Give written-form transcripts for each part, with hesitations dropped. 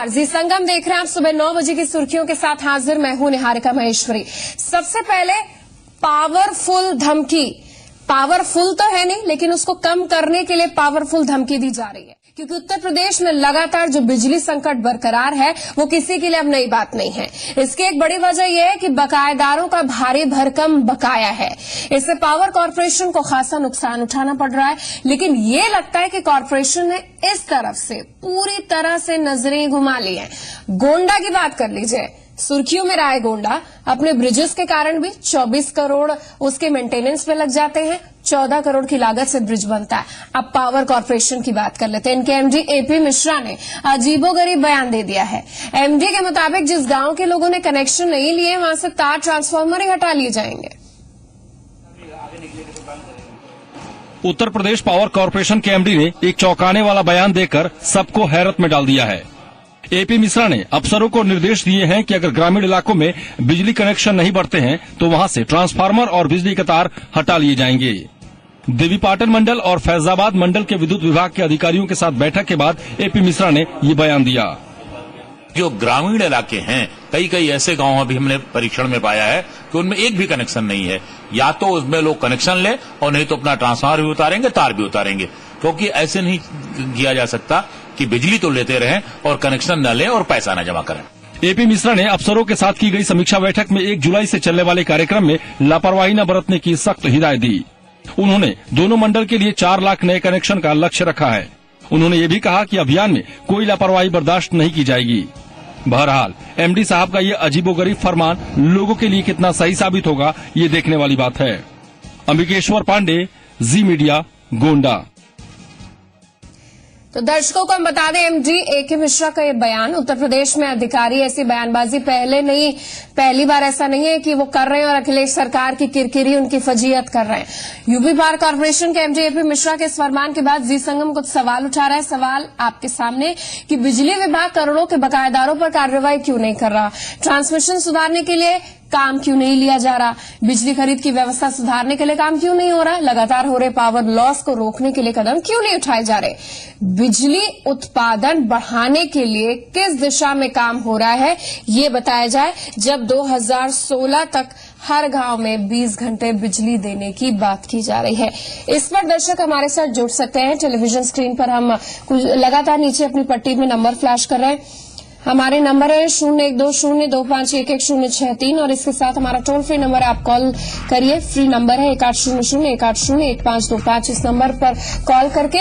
नमस्कार, जी संगम देख रहे हैं आप। सुबह 9 बजे की सुर्खियों के साथ हाजिर मैं हूं निहारिका महेश्वरी। सबसे पहले पावरफुल धमकी, पावरफुल तो है नहीं लेकिन उसको कम करने के लिए पावरफुल धमकी दी जा रही है, क्योंकि उत्तर प्रदेश में लगातार जो बिजली संकट बरकरार है वो किसी के लिए अब नई बात नहीं है। इसकी एक बड़ी वजह यह है कि बकायेदारों का भारी भरकम बकाया है। इससे पावर कॉर्पोरेशन को खासा नुकसान उठाना पड़ रहा है, लेकिन ये लगता है कि कॉर्पोरेशन ने इस तरफ से पूरी तरह से नजरें घुमा ली हैं। गोंडा की बात कर लीजिए, सुर्खियों में रहा है गोंडा। अपने ब्रिजेस के कारण भी 24 करोड़ उसके मेंटेनेंस पे लग जाते हैं, 14 करोड़ की लागत से ब्रिज बनता है। अब पावर कॉर्पोरेशन की बात कर लेते हैं। इनके एमडी एपी मिश्रा ने अजीबोगरीब बयान दे दिया है। एमडी के मुताबिक जिस गांव के लोगों ने कनेक्शन नहीं लिए वहां से तार ट्रांसफार्मर ही हटा लिए जाएंगे। उत्तर प्रदेश पावर कॉर्पोरेशन के एमडी ने एक चौंकाने वाला बयान देकर सबको हैरत में डाल दिया है। एपी मिश्रा ने अफसरों को निर्देश दिए हैं कि अगर ग्रामीण इलाकों में बिजली कनेक्शन नहीं बढ़ते हैं तो वहां से ट्रांसफार्मर और बिजली के तार हटा लिए जाएंगे। देवीपाटन मंडल और फैजाबाद मंडल के विद्युत विभाग के अधिकारियों के साथ बैठक के बाद एपी मिश्रा ने ये बयान दिया। जो ग्रामीण इलाके हैं, कई ऐसे गांव अभी हमने परीक्षण में पाया है कि उनमें एक भी कनेक्शन नहीं है। या तो उसमें लोग कनेक्शन ले और नहीं तो अपना ट्रांसफार्मर भी उतारेंगे, तार भी उतारेंगे, क्योंकि ऐसे नहीं किया जा सकता कि बिजली तो लेते रहें और कनेक्शन न लें और पैसा न जमा करें। एपी मिश्रा ने अफसरों के साथ की गई समीक्षा बैठक में 1 जुलाई से चलने वाले कार्यक्रम में लापरवाही न बरतने की सख्त हिदायत दी। उन्होंने दोनों मंडल के लिए 4 लाख नए कनेक्शन का लक्ष्य रखा है। उन्होंने ये भी कहा कि अभियान में कोई लापरवाही बर्दाश्त नहीं की जाएगी। बहरहाल एमडी साहब का ये अजीबोगरीब फरमान लोगों के लिए कितना सही साबित होगा, ये देखने वाली बात है। अंबिकेश्वर पांडे, जी मीडिया, गोंडा। तो दर्शकों को हम बता दें, एमडी एके मिश्रा का ये बयान, उत्तर प्रदेश में अधिकारी ऐसी बयानबाजी पहली बार ऐसा नहीं है कि वो कर रहे हैं और अखिलेश सरकार की किरकिरी उनकी फजीयत कर रहे हैं। यूपी पावर कॉर्पोरेशन के एमडी एपी मिश्रा के इस फरमान के बाद जी संगम कुछ सवाल उठा रहा है। सवाल आपके सामने कि बिजली विभाग करोड़ों के बकायेदारों पर कार्रवाई क्यों नहीं कर रहा, ट्रांसमिशन सुधारने के लिए काम क्यों नहीं लिया जा रहा, बिजली खरीद की व्यवस्था सुधारने के लिए काम क्यों नहीं हो रहा, लगातार हो रहे पावर लॉस को रोकने के लिए कदम क्यों नहीं उठाए जा रहे, बिजली उत्पादन बढ़ाने के लिए किस दिशा में काम हो रहा है, ये बताया जाए। जब 2016 तक हर गांव में 20 घंटे बिजली देने की बात की जा रही है। इस पर दर्शक हमारे साथ जुड़ सकते हैं। टेलीविजन स्क्रीन पर हम लगातार नीचे अपनी पट्टी में नंबर फ्लैश कर रहे हैं। हमारे नंबर है 0120251163 और इसके साथ हमारा टोल फ्री नंबर है, आप कॉल करिए। फ्री नंबर है 1800-180-1525। इस नंबर पर कॉल करके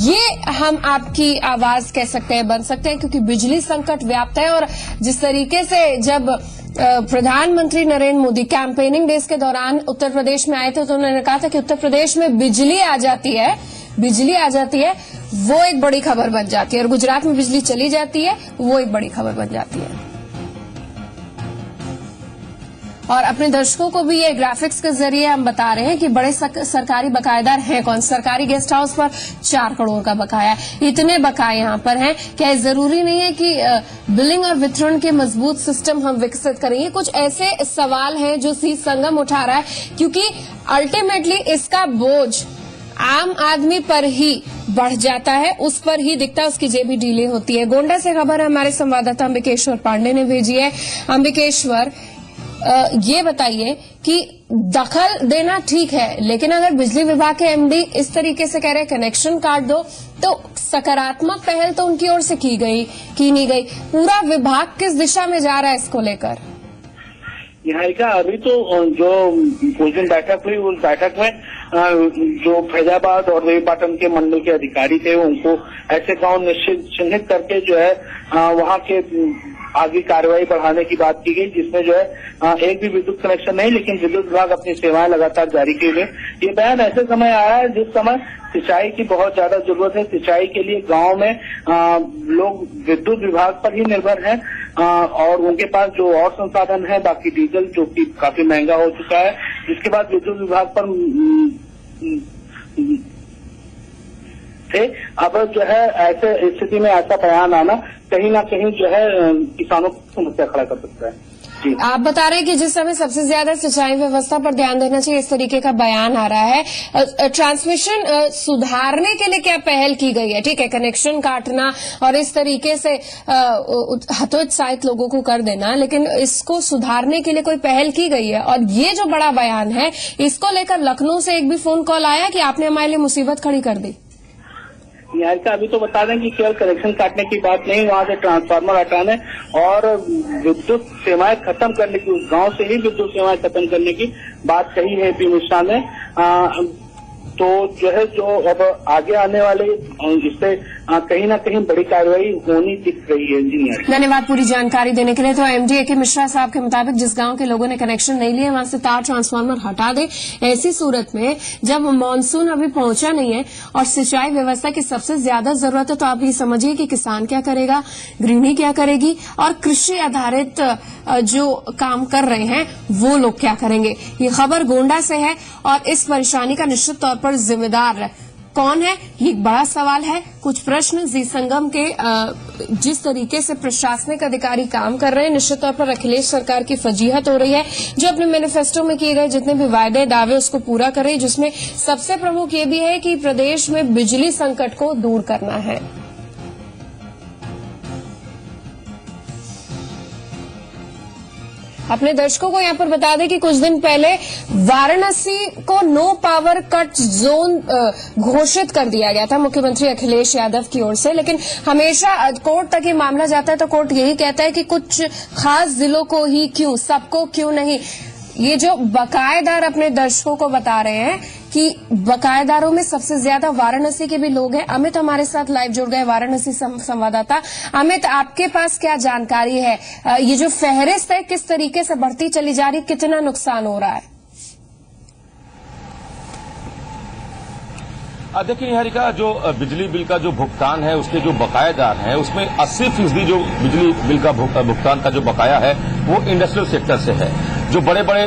ये हम आपकी आवाज कह सकते हैं, बन सकते हैं, क्योंकि बिजली संकट व्याप्त है। और जिस तरीके से जब प्रधानमंत्री नरेंद्र मोदी कैंपेनिंग डेज के दौरान उत्तर प्रदेश में आए थे तो उन्होंने कहा था कि उत्तर प्रदेश में बिजली आ जाती है, वो एक बड़ी खबर बन जाती है, और गुजरात में बिजली चली जाती है, वो एक बड़ी खबर बन जाती है। और अपने दर्शकों को भी ये ग्राफिक्स के जरिए हम बता रहे हैं कि बड़े सरकारी बकायेदार हैं कौन। सरकारी गेस्ट हाउस पर 4 करोड़ का बकाया है। इतने बकाये यहाँ पर हैं, क्या जरूरी नहीं है कि बिलिंग और वितरण के मजबूत सिस्टम हम विकसित करेंगे? कुछ ऐसे सवाल हैं जो सी संगम उठा रहा है, क्योंकि अल्टीमेटली इसका बोझ आम आदमी पर ही बढ़ जाता है, उस पर ही दिखता है, उसकी जेबी ढीली होती है। गोंडा से खबर हमारे संवाददाता अंबिकेश्वर पांडे ने भेजी है। अंबिकेश्वर, ये बताइए कि दखल देना ठीक है, लेकिन अगर बिजली विभाग के एमडी इस तरीके से कह रहे हैं कनेक्शन काट दो, तो सकारात्मक पहल तो उनकी ओर से की नहीं गई। पूरा विभाग किस दिशा में जा रहा है इसको लेकर? निहारिका, अभी तो जो उस दिन बैठक हुई, उस बैठक में जो फैजाबाद और देवीपाटन के मंडल के अधिकारी थे उनको ऐसे गांव चिन्हित करके जो है वहां के आगे कार्रवाई बढ़ाने की बात की गई, जिसमें जो है एक भी विद्युत कनेक्शन नहीं, लेकिन विद्युत विभाग अपनी सेवाएं लगातार जारी की हुई। ये बयान ऐसे समय आया है जिस समय सिंचाई की बहुत ज्यादा जरूरत है। सिंचाई के लिए गांव में लोग विद्युत विभाग पर ही निर्भर हैं और उनके पास जो और संसाधन है, बाकी डीजल जो कि काफी महंगा हो चुका है, जिसके बाद विद्युत विभाग पर थे। अब जो है ऐसे स्थिति में ऐसा बयान आना कहीं ना कहीं जो है किसानों को समस्या खड़ा कर सकता है। जी। आप बता रहे हैं कि जिस समय सबसे ज्यादा सिंचाई व्यवस्था पर ध्यान देना चाहिए, इस तरीके का बयान आ रहा है। ट्रांसमिशन सुधारने के लिए क्या पहल की गई है? ठीक है, कनेक्शन काटना और इस तरीके से हतोत्साहित लोगों को कर देना, लेकिन इसको सुधारने के लिए कोई पहल की गई है? और ये जो बड़ा बयान है, इसको लेकर लखनऊ से एक भी फोन कॉल आया कि आपने हमारे लिए मुसीबत खड़ी कर दी? निहारिका, अभी तो बता दें कि केवल कनेक्शन काटने की बात नहीं, वहां से ट्रांसफार्मर हटाने और विद्युत सेवाएं खत्म करने की, उस गांव से ही विद्युत सेवाएं खत्म करने की बात कही है पी मिश्रा ने। तो जो है, जो अब आगे आने वाले इससे कहीं ना कहीं बड़ी कार्रवाई होनी दिख रही है। जी, धन्यवाद पूरी जानकारी देने के लिए। तो एमडी ए के मिश्रा साहब के मुताबिक जिस गांव के लोगों ने कनेक्शन नहीं लिए, वहां से तार ट्रांसफार्मर हटा दे। ऐसी सूरत में जब मानसून अभी पहुंचा नहीं है और सिंचाई व्यवस्था की सबसे ज्यादा जरूरत है, तो आप ये समझिए कि किसान क्या करेगा, गृहिणी क्या करेगी और कृषि आधारित जो काम कर रहे हैं वो लोग क्या करेंगे। ये खबर गोंडा से है और इस परेशानी का निश्चित तौर पर जिम्मेदार कौन है, ये एक बड़ा सवाल है। कुछ प्रश्न जी संगम के जिस तरीके से प्रशासनिक अधिकारी काम कर रहे हैं, निश्चित तौर पर अखिलेश सरकार की फजीहत हो रही है, जो अपने मैनिफेस्टो में किए गए जितने भी वायदे दावे उसको पूरा कर रही है, जिसमें सबसे प्रमुख ये भी है कि प्रदेश में बिजली संकट को दूर करना है। अपने दर्शकों को यहाँ पर बता दें कि कुछ दिन पहले वाराणसी को नो पावर कट जोन घोषित कर दिया गया था मुख्यमंत्री अखिलेश यादव की ओर से, लेकिन हमेशा कोर्ट तक ये मामला जाता है तो कोर्ट यही कहता है कि कुछ खास जिलों को ही क्यों, सबको क्यों नहीं। ये जो बकायेदार अपने दर्शकों को बता रहे हैं कि बकायेदारों में सबसे ज्यादा वाराणसी के भी लोग हैं। अमित हमारे साथ लाइव जुड़ गए, वाराणसी संवाददाता। अमित, आपके पास क्या जानकारी है? ये जो फहरिस्त है किस तरीके से बढ़ती चली जा रही, कितना नुकसान हो रहा है? देखिए निहारिका, जो बिजली बिल का जो भुगतान है, उसके जो बकायेदार हैं, उसमें 80% जो बिजली बिल का भुगतान का जो बकाया है वो इंडस्ट्रियल सेक्टर से है। जो बड़े बड़े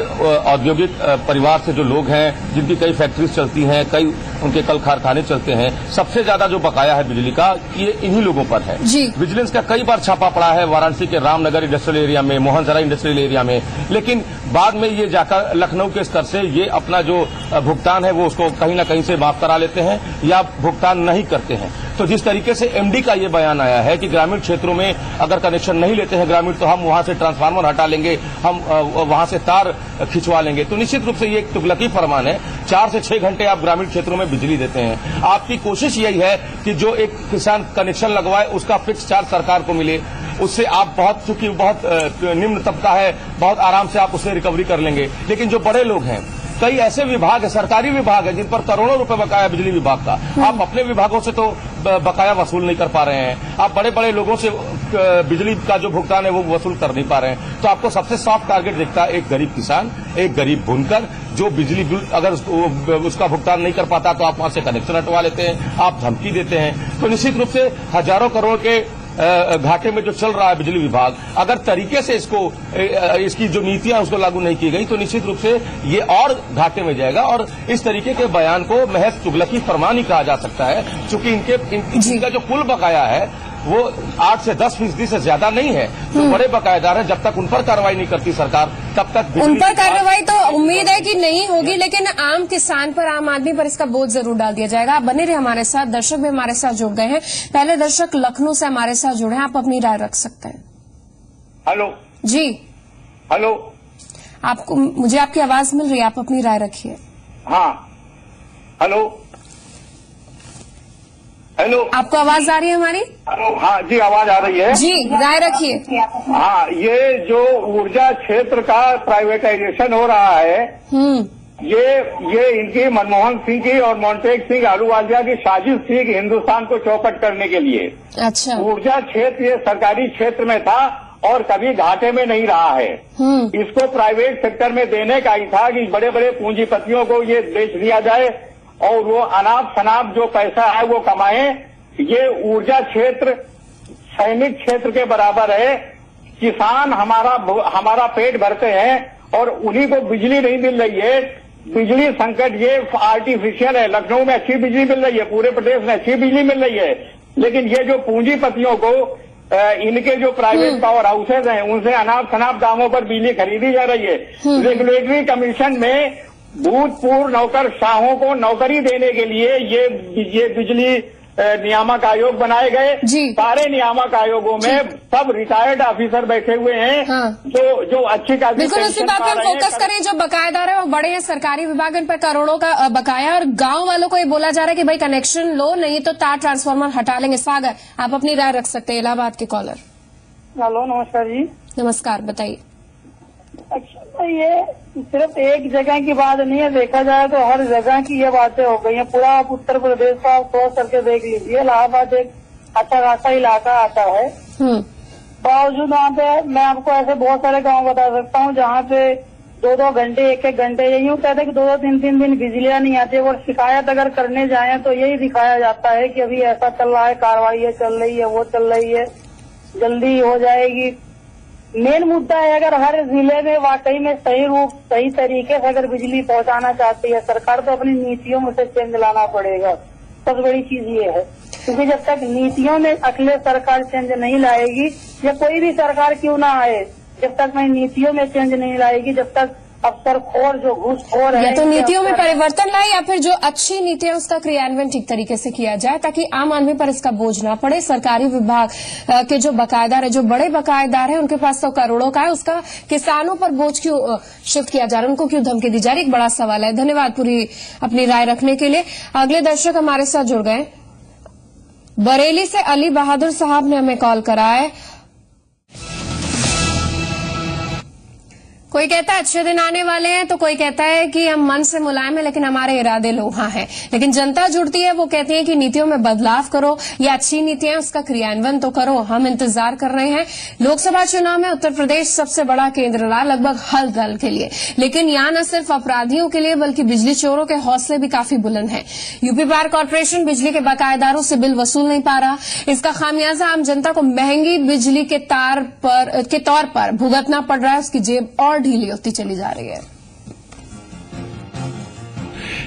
औद्योगिक परिवार से जो लोग हैं, जिनकी कई फैक्ट्रीज चलती हैं, कई उनके कल कारखाने चलते हैं, सबसे ज्यादा जो बकाया है बिजली का, ये इन्हीं लोगों पर है। विजिलेंस का कई बार छापा पड़ा है वाराणसी के रामनगर इंडस्ट्रियल एरिया में, मोहनसरा इंडस्ट्रियल एरिया में, लेकिन बाद में ये जाकर लखनऊ के स्तर से ये अपना जो भुगतान है वो उसको कहीं ना कहीं से माफ करा लेते हैं या भुगतान नहीं करते हैं। तो जिस तरीके से एमडी का ये बयान आया है कि ग्रामीण क्षेत्रों में अगर कनेक्शन नहीं लेते हैं ग्रामीण, तो हम वहां से ट्रांसफार्मर हटा लेंगे, हम वहां से तार खिंचवा लेंगे, तो निश्चित रूप से ये एक तुगलकी फरमान है। 4 से 6 घंटे आप ग्रामीण क्षेत्रों में बिजली देते हैं। आपकी कोशिश यही है कि जो एक किसान कनेक्शन लगवाए उसका फिक्स चार्ज सरकार को मिले, उससे आप बहुत, चूंकि बहुत निम्न तबका है, बहुत आराम से आप उससे रिकवरी कर लेंगे। लेकिन जो बड़े लोग हैं, कई ऐसे विभाग है, सरकारी विभाग है, जिन पर करोड़ों रुपए बकाया बिजली विभाग का, आप अपने विभागों से तो बकाया वसूल नहीं कर पा रहे हैं, आप बड़े बड़े लोगों से बिजली का जो भुगतान है वो वसूल कर नहीं पा रहे हैं। तो आपको सबसे सॉफ्ट टारगेट दिखता है एक गरीब किसान, एक गरीब बुनकर, जो बिजली बिल अगर उसका भुगतान नहीं कर पाता तो आप वहां से कनेक्शन हटवा लेते हैं, आप धमकी देते हैं। तो निश्चित रूप से हजारों करोड़ के घाटे में जो चल रहा है बिजली विभाग, अगर तरीके से इसकी जो नीतियां उसको लागू नहीं की गई तो निश्चित रूप से ये और घाटे में जाएगा। और इस तरीके के बयान को महज तुगलकी फरमान ही कहा जा सकता है, क्योंकि इनका जो कुल बकाया है वो 8 से 10% से ज्यादा नहीं है। जो बड़े बकायेदार हैं, जब तक उन पर कार्रवाई नहीं करती सरकार, तब तक उन पर कार्रवाई तो उम्मीद है कि नहीं होगी, लेकिन आम किसान पर, आम आदमी पर इसका बोझ जरूर डाल दिया जाएगा। आप बने रहे हमारे साथ, दर्शक भी हमारे साथ जुड़ गए हैं। पहले दर्शक लखनऊ से हमारे साथ जुड़े हैं, आप अपनी राय रख सकते हैं। हेलो जी, हेलो, आपको, मुझे आपकी आवाज मिल रही है, आप अपनी राय रखिए। हाँ, हेलो हेलो, आपको आवाज आ रही है हमारी? हाँ जी, आवाज आ रही है जी, राय रखिए। हाँ, ये जो ऊर्जा क्षेत्र का प्राइवेटाइजेशन हो रहा है, ये इनकी मनमोहन सिंह की और मोन्टेक सिंह अहलूवालिया की साजिश थी कि हिंदुस्तान को चौपट करने के लिए। अच्छा, ऊर्जा क्षेत्र ये सरकारी क्षेत्र में था और कभी घाटे में नहीं रहा है। इसको प्राइवेट सेक्टर में देने का ही था कि बड़े बड़े पूंजीपतियों को ये बेच दिया जाए और वो अनाप शनाप जो पैसा है वो कमाए। ये ऊर्जा क्षेत्र सैनिक क्षेत्र के बराबर है। किसान हमारा पेट भरते हैं और उन्हीं को बिजली नहीं मिल रही है। बिजली संकट ये आर्टिफिशियल है। लखनऊ में अच्छी बिजली मिल रही है, पूरे प्रदेश में अच्छी बिजली मिल रही है, लेकिन ये जो पूंजीपतियों को इनके जो प्राइवेट पावर हाउसेज हैं उनसे अनाप शनाप दामों पर बिजली खरीदी जा रही है। रेगुलेटरी कमीशन में भूतपूर्व नौकरशाहों को नौकरी देने के लिए ये बिजली नियामक आयोग बनाए गए। सारे नियामक आयोगों में सब रिटायर्ड ऑफिसर बैठे हुए हैं। जो अच्छी खासी बिल्कुल उसी बात पर हम फोकस करें। जो बकायेदार है वो बड़े हैं, सरकारी विभाग इन पर करोड़ों का बकाया, और गांव वालों को ये बोला जा रहा है कि भाई कनेक्शन लो नहीं तो तार ट्रांसफार्मर हटा लेंगे। स्वागत, आप अपनी राय रख सकते हैं। इलाहाबाद के कॉलर। हेलो, नमस्कार जी। नमस्कार, बताइए। अच्छा, ये सिर्फ एक जगह की बात नहीं है, देखा जाए तो हर जगह की ये बातें हो गई हैं। पूरा आप उत्तर प्रदेश का आप क्रॉस करके देख लीजिए। इलाहाबाद एक अच्छा खासा इलाका आता है, बावजूद वहाँ पे मैं आपको ऐसे बहुत सारे गांव बता सकता हूँ जहाँ पे 2-2 घंटे 1-1 घंटे यूँ कहते हैं कि 2-2 3-3 दिन बिजलियाँ नहीं आती। और शिकायत अगर करने जाए तो यही दिखाया जाता है कि अभी ऐसा चल रहा है, कार्रवाई चल रही है, वो चल रही है, जल्दी हो जाएगी। मेन मुद्दा है अगर हर जिले में वाकई में सही तरीके से अगर बिजली पहुंचाना चाहती है सरकार, तो अपनी नीतियों में से चेंज लाना पड़ेगा। सबसे बड़ी चीज ये है, क्योंकि जब तक नीतियों में अखिलेश सरकार चेंज नहीं लाएगी, या कोई भी सरकार क्यों ना आए, जब तक मैं नीतियों में चेंज नहीं लाएगी, जब तक अफसरखोर जो घूसखोर है, या तो नीतियों में परिवर्तन लाए या फिर जो अच्छी नीतियां उसका क्रियान्वयन ठीक तरीके से किया जाए, ताकि आम आदमी पर इसका बोझ ना पड़े। सरकारी विभाग के जो बकायेदार है, जो बड़े बकायेदार है, उनके पास तो करोड़ों का है, उसका किसानों पर बोझ क्यों शिफ्ट किया जा रहा है, उनको क्यों धमकी दी जा रही है, एक बड़ा सवाल है। धन्यवाद पूरी अपनी राय रखने के लिए। अगले दर्शक हमारे साथ जुड़ गए। बरेली से अली बहादुर साहब ने हमें कॉल करा है। कोई कहता है अच्छे दिन आने वाले हैं, तो कोई कहता है कि हम मन से मुलायम है लेकिन हमारे इरादे लोहा हैं। लेकिन जनता जुड़ती है, वो कहती है कि नीतियों में बदलाव करो, या अच्छी नीतियां उसका क्रियान्वयन तो करो। हम इंतजार कर रहे हैं। लोकसभा चुनाव में उत्तर प्रदेश सबसे बड़ा केंद्र रहा, लगभग हर दल के लिए। लेकिन यहां न सिर्फ अपराधियों के लिए बल्कि बिजली चोरों के हौसले भी काफी बुलंद हैं। यूपी पावर कॉर्पोरेशन बिजली के बकायेदारों से बिल वसूल नहीं पा रहा। इसका खामियाजा आम जनता को महंगी बिजली के तौर पर भुगतना पड़ रहा है। उसकी जेब और ढीली होती चली जा रही है।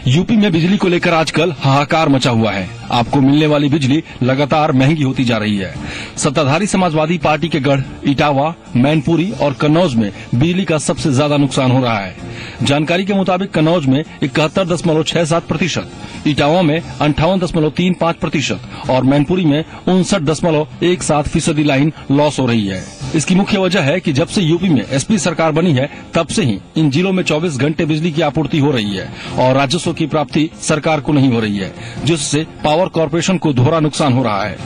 यूपी में बिजली को लेकर आजकल हाहाकार मचा हुआ है। आपको मिलने वाली बिजली लगातार महंगी होती जा रही है। सत्ताधारी समाजवादी पार्टी के गढ़ इटावा, मैनपुरी और कन्नौज में बिजली का सबसे ज्यादा नुकसान हो रहा है। जानकारी के मुताबिक कन्नौज में 71.67%, इटावा में 58.35% और मैनपुरी में 59.17% लाइन लॉस हो रही है। इसकी मुख्य वजह है कि जब से यूपी में एसपी सरकार बनी है, तब से ही इन जिलों में 24 घंटे बिजली की आपूर्ति हो रही है और राजस्व की प्राप्ति सरकार को नहीं हो रही है, जिससे पावर कॉर्पोरेशन को दोहरा नुकसान हो रहा है।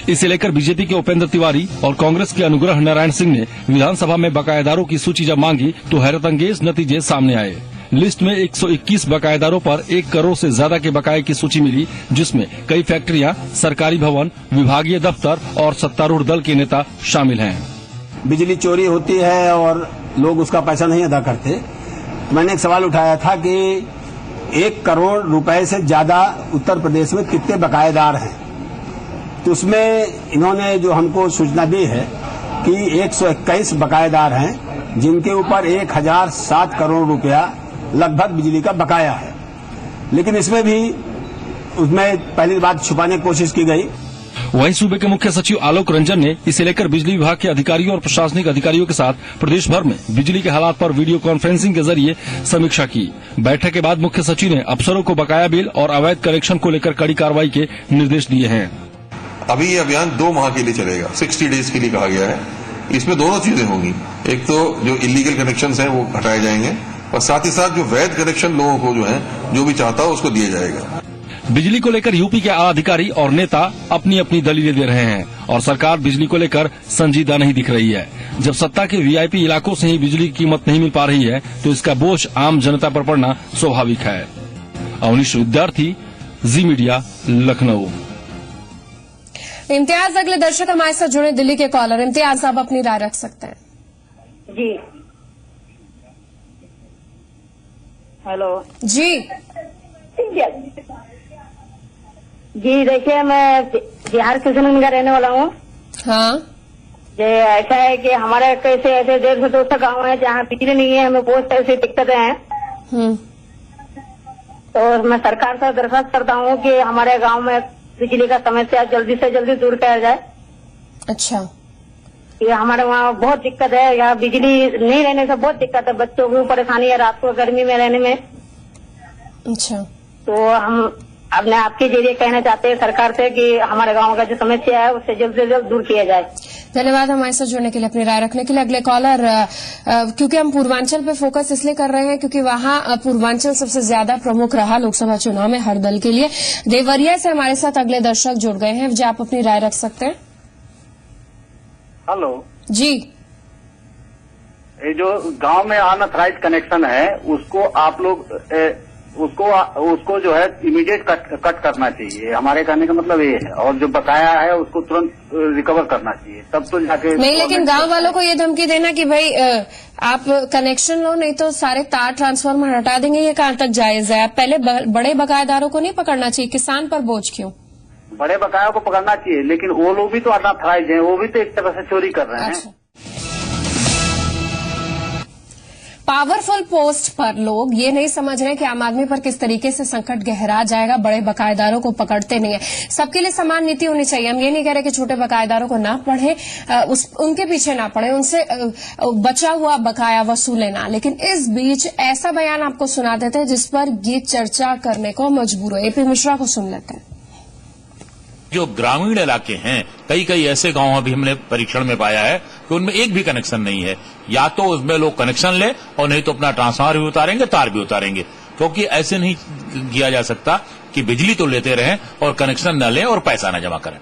इसे लेकर बीजेपी के उपेंद्र तिवारी और कांग्रेस के अनुग्रह नारायण सिंह ने विधानसभा में बकायेदारों की सूची जब मांगी तो हैरतअंगेज नतीजे सामने आए। लिस्ट में 121 बकायेदारों पर 1 करोड़ से ज्यादा के बकाये की सूची मिली, जिसमें कई फैक्ट्रियां, सरकारी भवन, विभागीय दफ्तर और सत्तारूढ़ दल के नेता शामिल हैं। बिजली चोरी होती है और लोग उसका पैसा नहीं अदा करते। मैंने एक सवाल उठाया था कि 1 करोड़ रुपए से ज्यादा उत्तर प्रदेश में कितने बकायेदार हैं, तो उसमें इन्होंने जो हमको सूचना दी है कि 121 बकायेदार हैं, जिनके ऊपर 1007 करोड़ रुपया लगभग बिजली का बकाया है। लेकिन इसमें भी उसमें पहली बात छुपाने की कोशिश की गई। वहीं सूबे के मुख्य सचिव आलोक रंजन ने इसे लेकर बिजली विभाग के अधिकारियों और प्रशासनिक अधिकारियों के साथ प्रदेश भर में बिजली के हालात पर वीडियो कॉन्फ्रेंसिंग के जरिए समीक्षा की। बैठक के बाद मुख्य सचिव ने अफसरों को बकाया बिल और अवैध कनेक्शन को लेकर कड़ी कार्रवाई के निर्देश दिए हैं। अभी ये अभियान 2 माह के लिए चलेगा, 60 डेज के लिए कहा गया है। इसमें दोनों चीजें होंगी, एक तो जो इलीगल कनेक्शन है वो हटाए जाएंगे और साथ ही साथ जो वैध कनेक्शन लोगों को जो भी चाहता हो उसको दिया जाएगा। बिजली को लेकर यूपी के आला अधिकारी और नेता अपनी अपनी दलीलें दे रहे हैं और सरकार बिजली को लेकर संजीदा नहीं दिख रही है। जब सत्ता के वीआईपी इलाकों से ही बिजली की कीमत नहीं मिल पा रही है, तो इसका बोझ आम जनता पर पड़ना स्वाभाविक है। अवनीश विद्यार्थी, जी मीडिया, लखनऊ। इम्तियाज अगले दर्शक हमारे साथ जुड़े, दिल्ली के कॉलर। इम्तियाज, आप अपनी राय रख सकते हैं। जी हेलो जी जी, देखिए मैं बिहार किशनगंज का रहने वाला हूँ। हाँ, ये ऐसा है कि हमारे कैसे ऐसे 150-200 गाँव है जहाँ बिजली नहीं है, हमें बहुत ऐसी दिक्कतें हैं। तो मैं सरकार से दरखास्त करता हूँ कि हमारे गांव में बिजली का समस्या जल्दी से जल्दी दूर किया जाए। अच्छा, ये हमारे वहाँ बहुत दिक्कत है, यहाँ बिजली नहीं रहने से बहुत दिक्कत है, बच्चों को परेशानी है रात को गर्मी में रहने में। अच्छा, तो हम अपने आपके जरिए कहना चाहते हैं सरकार से कि हमारे गांव का जो समस्या है उससे जल्द से जल्द दूर किया जाए। धन्यवाद हमारे साथ जुड़ने के लिए, अपनी राय रखने के लिए। अगले कॉलर, क्योंकि हम पूर्वांचल पे फोकस इसलिए कर रहे हैं क्योंकि वहां पूर्वांचल सबसे ज्यादा प्रमुख रहा लोकसभा चुनाव में हर दल के लिए। देवरिया से हमारे साथ अगले दर्शक जुड़ गए हैं, जो आप अपनी राय रख सकते हैं। हेलो जी, ये जो गांव में अनऑथराइज्ड कनेक्शन है उसको आप लोग उसको जो है इमीडिएट कट करना चाहिए, हमारे कहने का मतलब ये है। और जो बकाया है उसको तुरंत रिकवर करना चाहिए, तब तो जाके नहीं। लेकिन गांव वालों को ये धमकी देना कि भाई आप कनेक्शन लो, नहीं तो सारे तार ट्रांसफार्मर हटा देंगे, ये कहाँ तक जायज है? आप पहले बड़े बकायेदारों को नहीं पकड़ना चाहिए, किसान पर बोझ क्यों? बड़े बकायों को पकड़ना चाहिए, लेकिन वो लोग भी तो अनऑथराइज्ड हैं, वो भी तो एक तरह से चोरी कर रहे हैं। अच्छा। पावरफुल पोस्ट पर लोग ये नहीं समझ रहे कि आम आदमी पर किस तरीके से संकट गहरा जाएगा, बड़े बकायेदारों को पकड़ते नहीं है। सबके लिए समान नीति होनी चाहिए। हम ये नहीं कह रहे कि छोटे बकायेदारों को ना पढ़े, उनके पीछे ना पड़े, उनसे बचा हुआ बकाया वसूले ना। लेकिन इस बीच ऐसा बयान आपको सुना देते हैं जिस पर ये चर्चा करने को मजबूर हो। एपी मिश्रा को सुन लेते हैं। जो ग्रामीण इलाके हैं, कई ऐसे गांव अभी हमने परीक्षण में पाया है कि उनमें एक भी कनेक्शन नहीं है। या तो उसमें लोग कनेक्शन ले और नहीं तो अपना ट्रांसफार्मर भी उतारेंगे, तार भी उतारेंगे, क्योंकि ऐसे नहीं किया जा सकता कि बिजली तो लेते रहें और कनेक्शन न लें और पैसा न जमा करें।